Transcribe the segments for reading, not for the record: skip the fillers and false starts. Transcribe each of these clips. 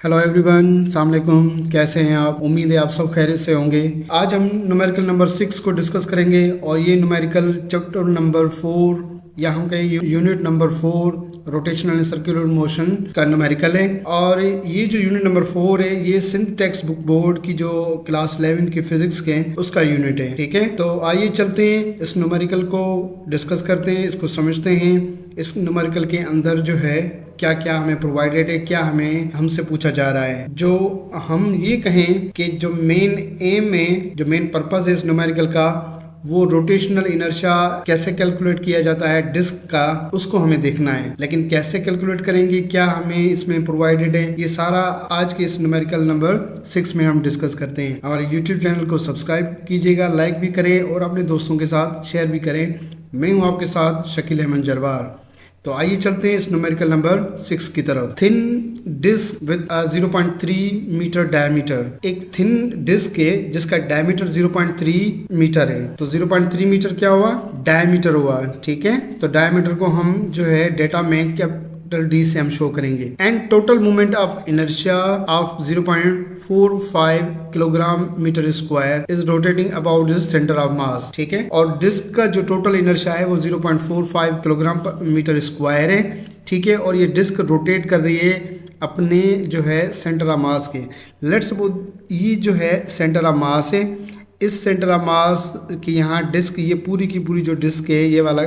Hello everyone, अस्सलाम वालेकुम। कैसे हैं आप? उम्मीद है आप सब खैरियत से होंगे। आज हम न्यूमेरिकल नंबर 6 को डिस्कस करेंगे और ये न्यूमेरिकल चैप्टर नंबर 4 या हम कहें unit number 4 rotational and circular motion का न्यूमेरिकल है। और ये जो यूनिट नंबर 4 है ये सिंथ टेक्स्ट बुक बोर्ड की जो क्लास 11 की फिजिक्स के उसका यूनिट है। ठीक है, तो आइए चलते हैं इस न्यूमेरिकल को डिस्कस करते हैं, इसको समझते हैं। इस न्यूमेरिकल के अंदर जो है क्या क्या हमें प्रोवाइडेड है, क्या हमें हमसे पूछा जा रहा है। जो हम ये कहें कि जो मेन एम है, जो मेन पर्पस है इस न्यूमेरिकल का, वो रोटेशनल इनर्शिया कैसे कैलकुलेट किया जाता है डिस्क का, उसको हमें देखना है। लेकिन कैसे कैलकुलेट करेंगे, क्या हमें इसमें प्रोवाइडेड है, ये सारा आज के इस न्यूमेरिकल नंबर 6 में हम डिस्कस करते हैं। हमारे यूट्यूब चैनल को सब्सक्राइब कीजिएगा, लाइक भी करें और अपने दोस्तों के साथ शेयर भी करें। मैं हूँ आपके साथ शकील अहमद जरवार। तो आइए चलते हैं इस न्यूमेरिकल नंबर 6 की तरफ। Thin disc with 0.3 metre diameter. एक थिन डिस्क है जिसका डायमीटर 0.3 मीटर है। तो 0.3 मीटर क्या हुआ? डायमीटर हुआ। ठीक है, तो डायमीटर को हम जो है डेटा में कैपिटल डी से हम शो करेंगे। And total movement of inertia of 0.45 kilogram metre square is rotating about this centre of mass. ठीक है, और डिस्क का जो टोटल इनर्शिया है वो 0.45 किलोग्राम मीटर स्क्वायर है। ठीक है, और ये डिस्क रोटेट कर रही है अपने जो है सेंटर ऑफ मास के। लेट्स सपोज ये जो है सेंटर ऑफ मास है। इस सेंटर ऑफ मास की यहाँ डिस्क, ये पूरी की पूरी जो डिस्क है, ये वाला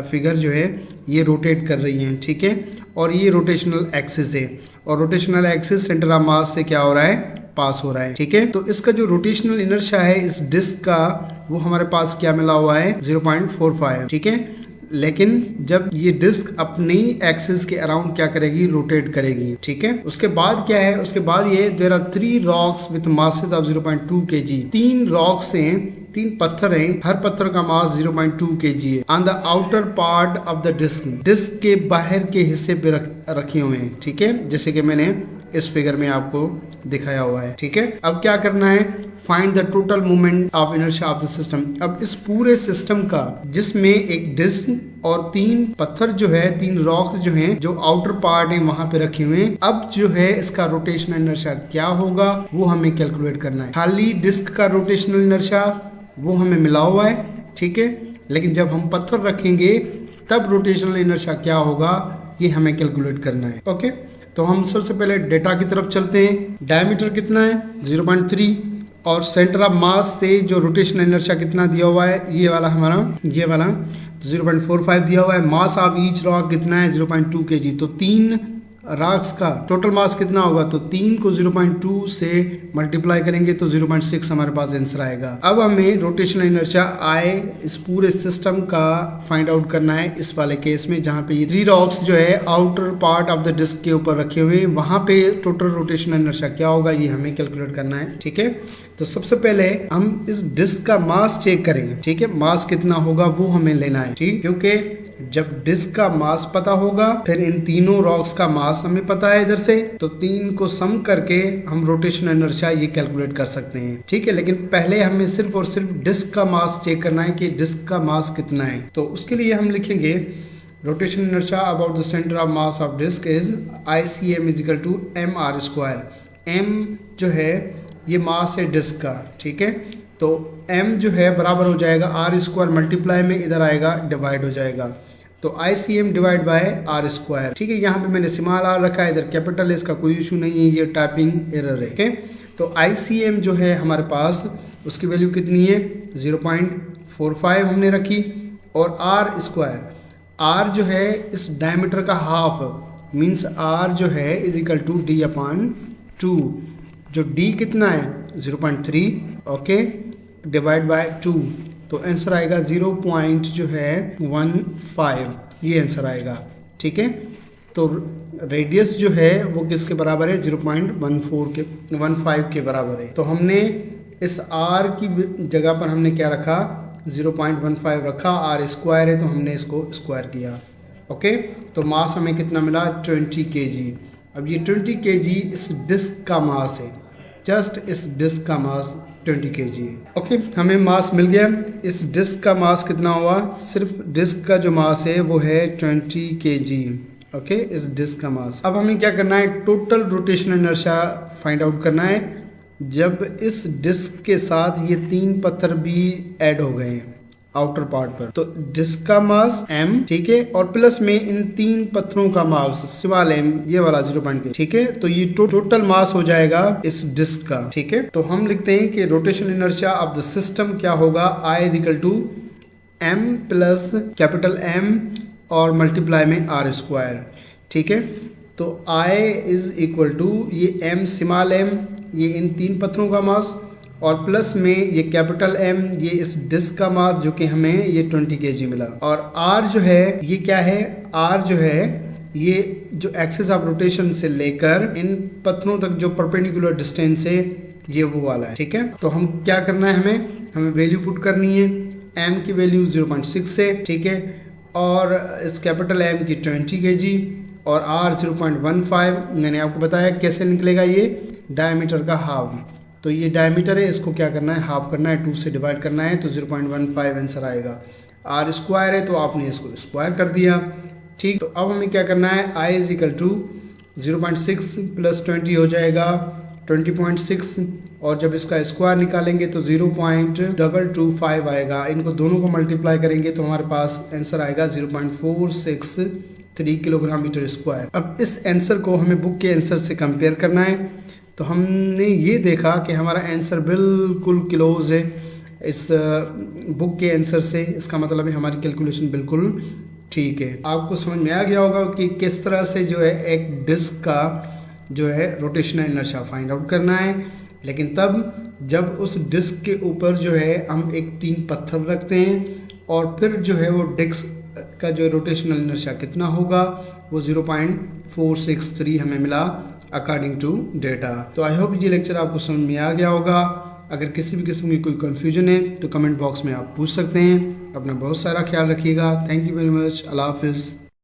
फिगर जो है ये रोटेट कर रही है। ठीक है, और ये रोटेशनल एक्सिस है और रोटेशनल एक्सिस सेंटर ऑफ मास से क्या हो रहा है? पास हो रहा है। ठीक है, तो इसका जो रोटेशनल इनर्शिया है इस डिस्क का, वो हमारे पास क्या मिला हुआ है? 0.45। ठीक है, लेकिन जब ये डिस्क अपनी एक्सिस के अराउंड क्या करेगी? रोटेट करेगी। ठीक है, उसके बाद क्या है? उसके बाद ये there are 3 rocks with masses of 0.2 kg। 3 rocks हैं, 3 पत्थर हैं, हर पत्थर का मास 0.2 kg है। On the outer part of the disc, disc के बाहर के हिस्से पे रखे हुए हैं। ठीक है, जैसे कि मैंने इस फिगर में आपको दिखाया हुआ है। ठीक है, अब क्या करना है? Find the total movement of inertia of the system. अब इस पूरे सिस्टम का, जिसमें एक डिस्क और 3 पत्थर जो है, 3 रॉक्स जो हैं, जो आउटर पार्ट है वहां पे रखे हुए हैं, अब जो है इसका रोटेशनल इनर्शिया क्या होगा वो हमें कैलकुलेट करना है। खाली डिस्क का रोटेशनल इनर्शिया वो हमें मिला हुआ है। ठीक है, लेकिन जब हम पत्थर रखेंगे तब रोटेशनल इनर्शिया क्या होगा ये हमें कैलकुलेट करना है। ओके, तो हम सबसे पहले डेटा की तरफ चलते हैं। डायमीटर कितना है? 0.3। और सेंटर ऑफ मास से जो रोटेशनल इनर्शिया कितना दिया हुआ है? ये वाला हमारा, ये वाला 0.45 दिया हुआ है। मास ऑफ ईच रॉक कितना है? 0.2 kg। तो 3 रॉक्स का टोटल मास कितना होगा? तो 3 को 0.2 से मल्टीप्लाई करेंगे तो 0.6 हमारे पास आंसर आएगा। अब हमें रोटेशनल इनर्शिया आए इस पूरे सिस्टम का फाइंड आउट करना है इस वाले केस में, जहाँ पे ये 3 रॉक्स जो है outer part of the disc के ऊपर रखे हुए हैं, वहां पे टोटल रोटेशनल इनर्शिया क्या होगा ये हमें कैलकुलेट करना है। ठीक है, तो सबसे पहले हम इस डिस्क का मास चेक करेंगे। ठीक है, मास कितना होगा वो हमें लेना है। ठीक, क्योंकि जब डिस्क का मास पता होगा फिर इन तीनों रॉक्स का मास हमें पता है इधर से, तो 3 को सम करके हम रोटेशनल इनर्शिया ये कैलकुलेट कर सकते हैं। ठीक है, लेकिन पहले हमें सिर्फ और सिर्फ डिस्क का मास चेक करना है कि डिस्क का मास कितना है। तो उसके लिए हम लिखेंगे rotational inertia about the centre of mass of disc is ICM = mr²। m जो है ये मास है डिस्क का। ठीक है, तो m जो है बराबर हो जाएगा r² मल्टीप्लाई में इधर आएगा डिवाइड हो जाएगा, तो ICM डिवाइड बाय r²। ठीक है, यहाँ पे मैंने स्मॉल r रखा है, इधर कैपिटल है, इसका कोई इशू नहीं है, ये टाइपिंग एरर है। ठीक, तो ICM जो है हमारे पास उसकी वैल्यू कितनी है? 0.45 हमने रखी। और r², r जो है इस डायमीटर का हाफ, मीन्स r जो है = d/2। जो d कितना है? 0.3। ओके, डिवाइड बाय 2, तो आंसर आएगा 0.15, ये आंसर आएगा। ठीक है, तो रेडियस जो है वो किसके बराबर है? 0.15 के बराबर है। तो हमने इस r की जगह पर हमने क्या रखा? 0.15 रखा, r² है तो हमने इसको स्क्वायर किया। ओके, तो मास हमें कितना मिला? 20 kg। अब ये 20 kg इस डिस्क का मास है, जस्ट इस डिस्क का मास 20 kg है। ओके, हमें मास मिल गया। इस डिस्क का मास कितना हुआ? सिर्फ डिस्क का जो मास है वो है 20 kg। ओके, इस डिस्क का मास। अब हमें क्या करना है, total rotational inertia find out करना है जब इस डिस्क के साथ ये 3 पत्थर भी ऐड हो गए हैं आउटर पार्ट पर। तो डिस्क का मास m, ठीक है, और प्लस में इन 3 पत्थरों का मास स्मॉल m, ये वाला 0.2, ठीक है। तो ये टोटल मास हो जाएगा इस डिस्क का, ठीक है। तो हम लिखते हैं कि rotational inertia of the system क्या होगा, I is equal to m plus capital M और मल्टीप्लाई में r स्क्वायर, ठीक है। तो I इज इक्वल टू ये m स्मॉल m, ये इन 3 पत्थरों का मास, और प्लस में ये कैपिटल M, ये इस डिस्क का मास जो कि हमें ये 20 kg मिला। और R जो है ये क्या है, R जो है ये जो एक्सिस ऑफ रोटेशन से लेकर इन पत्थरों तक जो परपेंडिकुलर डिस्टेंस है ये वो वाला है, ठीक है। तो हम क्या करना है, हमें वैल्यू पुट करनी है। M की वैल्यू 0.6 है, ठीक है, और इस कैपिटल M की 20 kg और R 0.15। मैंने आपको बताया कैसे निकलेगा, ये डायमीटर का हाफ। तो ये डायमीटर है, इसको क्या करना है, हाफ करना है, 2 से डिवाइड करना है, तो 0.15 आंसर आएगा। R स्क्वायर है तो आपने इसको स्क्वायर कर दिया, ठीक। तो अब हमें क्या करना है, I is equal to 0.6 plus 20 हो जाएगा 20.6, और जब इसका स्क्वायर निकालेंगे तो 0.225 आएगा। इनको दोनों को मल्टीप्लाई करेंगे तो हमारे पास आंसर आएगा 0.463 किलोग्राम मीटर स्क्वायर। अब इस आंसर को हमें बुक के आंसर से कंपेयर करना है। तो हमने ये देखा कि हमारा आंसर बिल्कुल क्लोज है इस बुक के आंसर से, इसका मतलब है हमारी कैलकुलेशन बिल्कुल ठीक है। आपको समझ में आ गया होगा कि किस तरह से जो है एक डिस्क का जो है रोटेशनल इनर्शिया फाइंड आउट करना है। लेकिन तब जब उस डिस्क के ऊपर जो है हम एक 3 पत्थर रखते हैं और फिर जो है वो डिस्क का जो रोटेशनल इनर्शिया कितना होगा, वो 0.463 हमें मिला अकॉर्डिंग टू डेटा। तो आई होप ये लेक्चर आपको समझ में आ गया होगा। अगर किसी भी किस्म की कोई कंफ्यूजन है तो कमेंट बॉक्स में आप पूछ सकते हैं। अपना बहुत सारा ख्याल रखिएगा। Thank you very much. अल्लाह हाफिज़।